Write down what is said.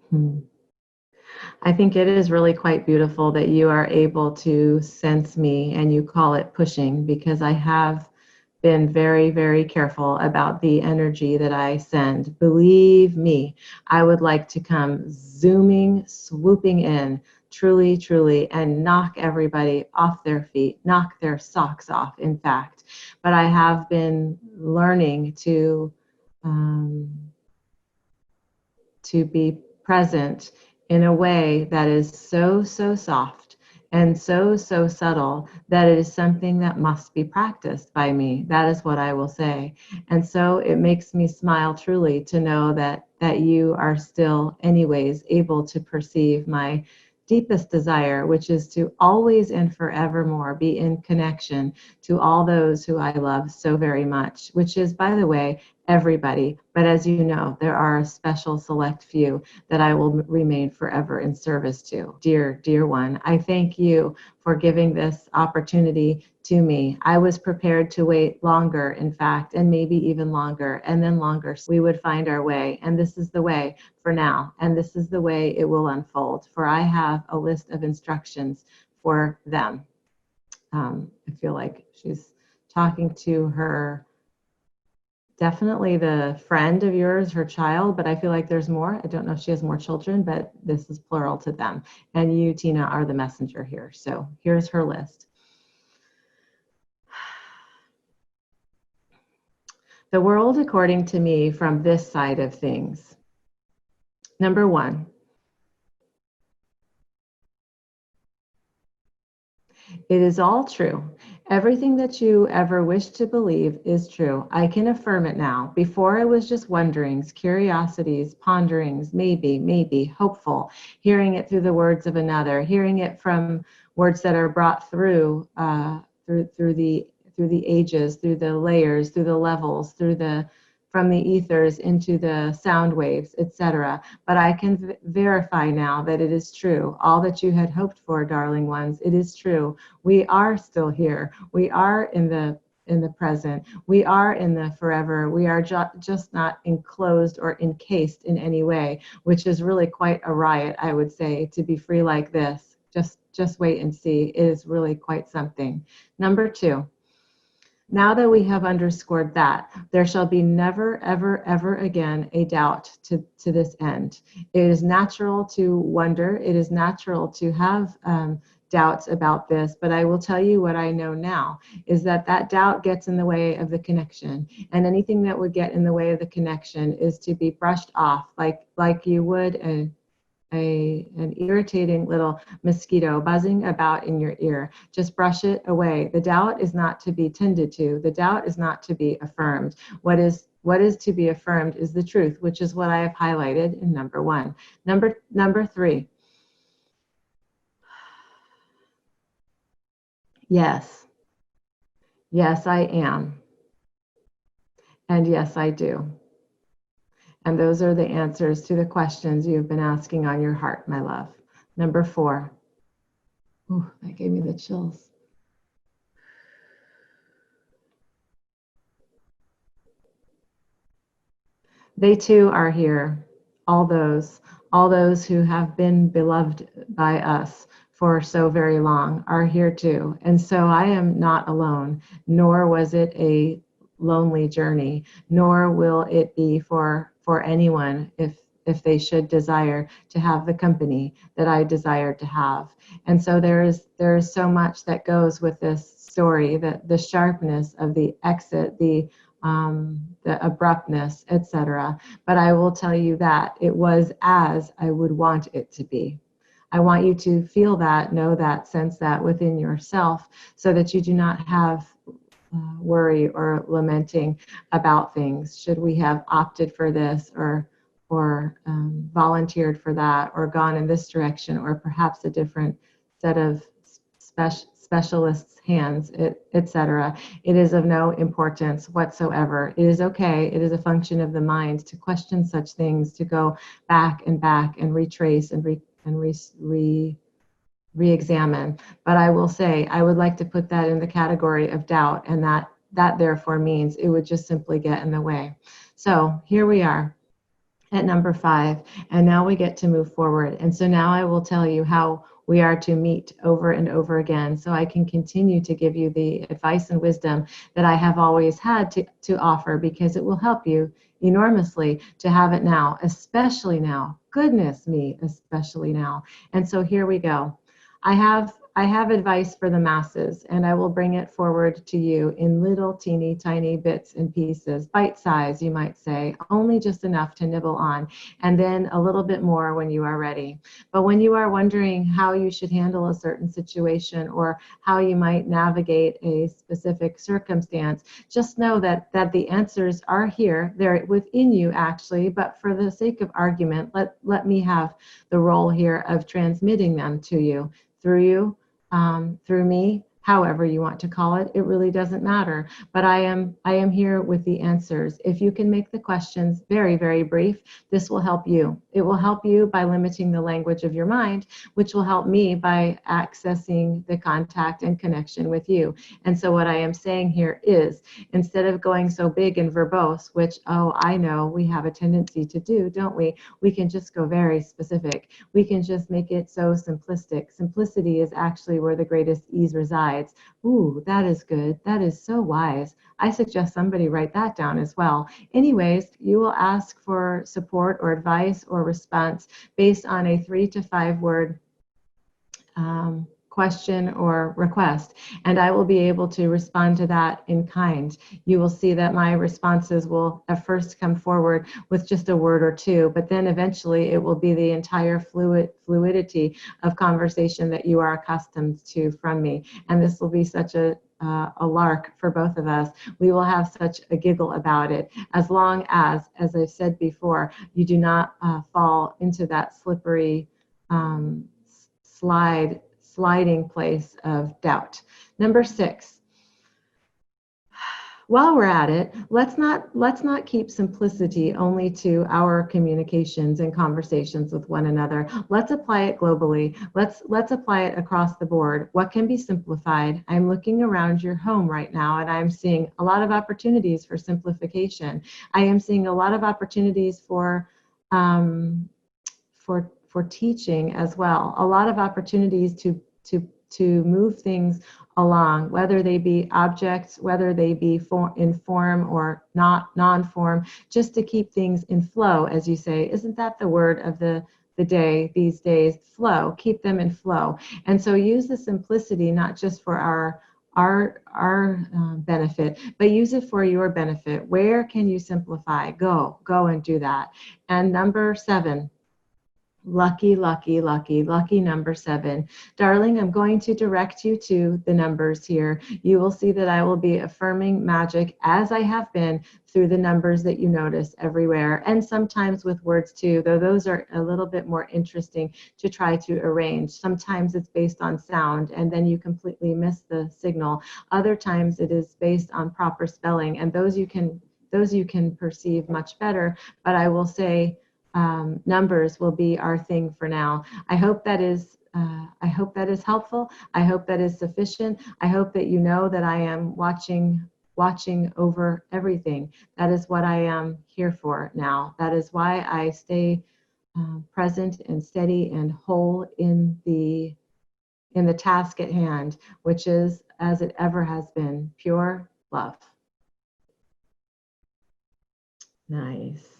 Hmm. I think it is really quite beautiful that you are able to sense me and you call it pushing, because I have been very, very careful about the energy that I send. Believe me, I would like to come zooming, swooping in, truly, truly, and knock everybody off their feet, knock their socks off, in fact. But I have been learning um, to be present in a way that is so, so soft and so, so subtle that it is something that must be practiced by me. That is what I will say. And so it makes me smile truly to know that you are still anyways able to perceive my deepest desire, which is to always and forevermore be in connection to all those who I love so very much, which is, by the way, everybody. But as you know, there are a special select few that I will remain forever in service to. Dear, dear one, I thank you for giving this opportunity to me. I was prepared to wait longer, in fact, and maybe even longer, and then longer. So we would find our way. And this is the way for now. And this is the way it will unfold. For I have a list of instructions for them. I feel like she's talking to her, definitely the friend of yours, her child, but I feel like there's more. I don't know if she has more children, but this is plural to them. And you, Tina, are the messenger here. So here's her list. The world according to me from this side of things. Number one, it is all true. Everything that you ever wished to believe is true. I can affirm it now. Before, it was just wonderings, curiosities, ponderings, maybe, hopeful, hearing it through the words of another, hearing it from words that are brought through the ages, through the layers, through the levels, from the ethers into the sound waves, etc. But I can verify now that it is true. All that you had hoped for, darling ones, it is true. We are still here. We are in the present. We are in the forever. We are just not enclosed or encased in any way, which is really quite a riot, I would say, to be free like this. Just wait and see. It is really quite something. Number two. Now that we have underscored that, there shall be never, ever, ever again a doubt to this end. It is natural to wonder. It is natural to have doubts about this, but I will tell you what I know now is that doubt gets in the way of the connection, and anything that would get in the way of the connection is to be brushed off like you would an irritating little mosquito buzzing about in your ear. Just brush it away. The doubt is not to be tended to. The doubt is not to be affirmed. What is to be affirmed is the truth, which is what I have highlighted in number one. Number three. Yes. Yes, I am. And yes, I do. And those are the answers to the questions you've been asking on your heart, my love. Number four. Ooh, that gave me the chills. They too are here. All those who have been beloved by us for so very long are here too. And so I am not alone, nor was it a lonely journey, nor will it be for anyone if they should desire to have the company that I desire to have. And so there is so much that goes with this story, that the sharpness of the exit, the abruptness, etc. But I will tell you that it was as I would want it to be. I want you to feel that, know that, sense that within yourself, so that you do not have worry or lamenting about things. Should we have opted for this or volunteered for that, or gone in this direction, or perhaps a different set of specialists' hands, etc. It is of no importance whatsoever. It is okay. It is a function of the mind to question such things, to go back and retrace and re-examine. But I will say, I would like to put that in the category of doubt, and that therefore means it would just simply get in the way. So here we are. at number 5. And now we get to move forward. And so now I will tell you how we are to meet over and over again, so I can continue to give you the advice and wisdom that I have always had to offer, because it will help you enormously to have it now, especially now. Goodness me, especially now. And so here we go. I have advice for the masses, and I will bring it forward to you in little teeny tiny bits and pieces, bite size, you might say, only just enough to nibble on, and then a little bit more when you are ready. But when you are wondering how you should handle a certain situation or how you might navigate a specific circumstance, just know that the answers are here. They're within you, actually, but for the sake of argument, let me have the role here of transmitting them to you, through me, however you want to call it. It really doesn't matter. But I am here with the answers. If you can make the questions very, very brief, this will help you. It will help you by limiting the language of your mind, which will help me by accessing the contact and connection with you. And so what I am saying here is, instead of going so big and verbose, which, oh, I know we have a tendency to do, don't we? We can just go very specific. We can just make it so simplistic. Simplicity is actually where the greatest ease resides. Ooh, that is good. That is so wise. I suggest somebody write that down as well. Anyways, you will ask for support or advice or response based on a 3 to 5 word question or request, and I will be able to respond to that in kind. You will see that my responses will at first come forward with just a word or two, but then eventually it will be the entire fluidity of conversation that you are accustomed to from me. And this will be such a lark for both of us. We will have such a giggle about it, as long as I've said before, you do not fall into that slippery sliding place of doubt. Number 6, while we're at it, let's not keep simplicity only to our communications and conversations with one another. Let's apply it globally. Let's apply it across the board. What can be simplified? I'm looking around your home right now, and I'm seeing a lot of opportunities for simplification. I am seeing a lot of opportunities for teaching as well. A lot of opportunities to move things along, whether they be objects, whether they be in form or not non-form, just to keep things in flow, as you say. Isn't that the word of the day these days? Flow. Keep them in flow. And so use the simplicity not just for our benefit, but use it for your benefit. Where can you simplify? Go and do that. And number 7. Lucky number 7. Darling, I'm going to direct you to the numbers here. You will see that I will be affirming magic, as I have been, through the numbers that you notice everywhere, and sometimes with words too, though those are a little bit more interesting to try to arrange. Sometimes it's based on sound, and then you completely miss the signal. Other times it is based on proper spelling, and those you can perceive much better, but I will say, numbers will be our thing for now. I hope that is helpful. I hope that is sufficient. I hope that you know that I am watching over everything. That is what I am here for now. That is why I stay present and steady and whole in the task at hand, which is, as it ever has been, pure love. Nice.